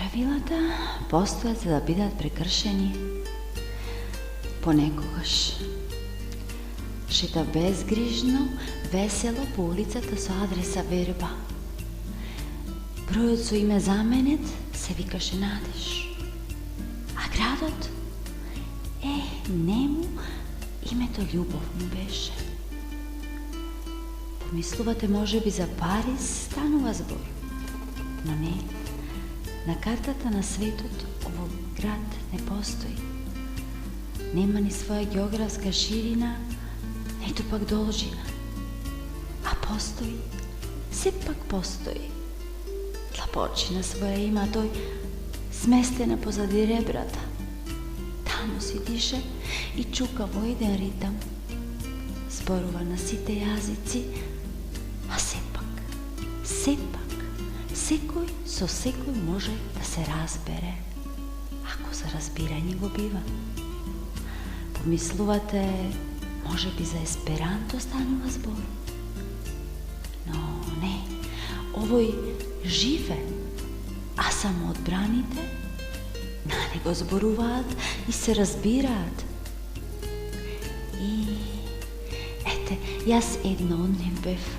Правилата постојат за да бидат прекршени понекогаш. Шета безгрижно, весело по улицата со адреса Верба. Бројот со име заменет се викаше Надеж. А градот? Нему името Љубов му беше. Помислувате можеби за Париз станува збор, но не. На картата на светот овој град не постои. Нема ни своја географска ширина, ниту пак должина. А постои, сепак постои. Длабочина своја има тој, сместена позади ребрата. Таму си дише и чука во еден ритам. Зборува на сите јазици, а сепак, секој со секој може да се разбере, ако за разбирање го бива. Помислувате, можеби за есперанто станува збор? Но не, овој живе, а само одбраните на него зборуваат и се разбираат. И ете, јас едно од нив бев.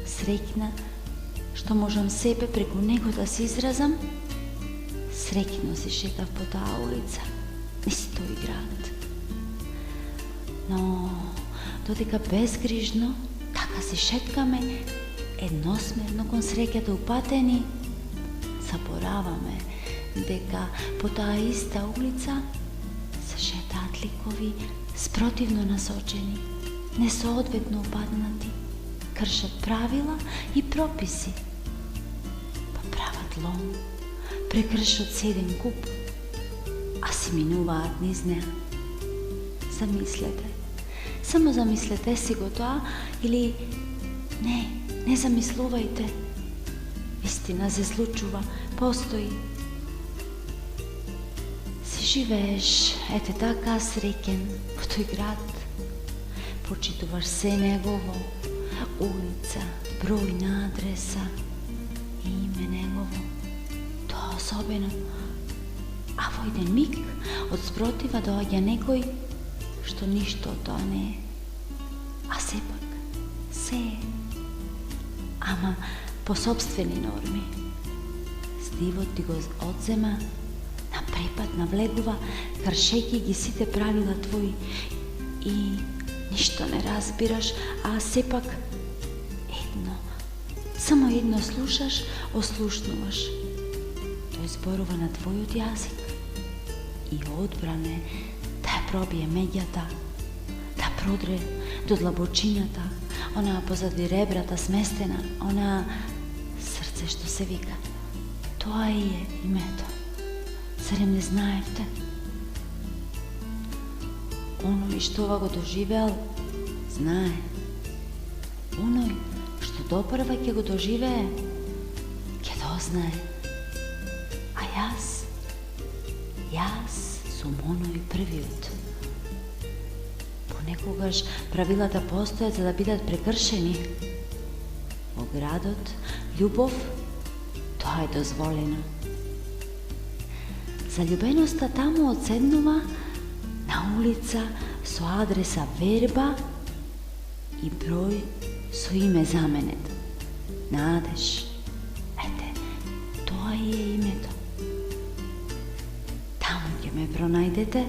Среќна што можам себе преку него да се изразам, среќно си шетав по таа улица, низ тој град. Но додека безгрижно така си шеткаме, едносмерно кон среќата упатени, забораваме дека по таа иста улица се шетаат ликови спротивно насочени, несоодветно упаднати, кршат правила и прописи, па прават лом, прекршат 7 куп, а си минуваат низ неа. Замислете, само замислете си го тоа, или не замислувајте. Вистина се случува, постои. Си живееш, ете така среќен во тој град, почитуваш се негово, улица, број на адреса, име негово, тоа особено. А во еден миг од спротива доаѓа некој што ништо од тоа не е, а сепак се е, ама по собствени норми. Здивот ти го одзема, на препад навлегува, кршејќи ги сите правила твои, и ништо не разбираш, а сепак само едно слушаш, ослушнуваш. Тој зборува на твојот јазик и одбран е да ја пробие меѓата, да продре до длабочината, онаа позади ребрата сместена, онаа срце што се вика. Тоа е името. Зарем не знаевте? Оној што ова го доживеал, знае. Оној што допрва ќе го доживее, ќе дознае. А јас сум оној првиот. Понекогаш правилата постојат за да бидат прекршени. Во градот, љубов, тоа е дозволено. Заљубеноста таму одседнува на улица со адреса Верба и број со име заменет. Надеж. Ете, тоа е името. Таму ќе ме пронајдете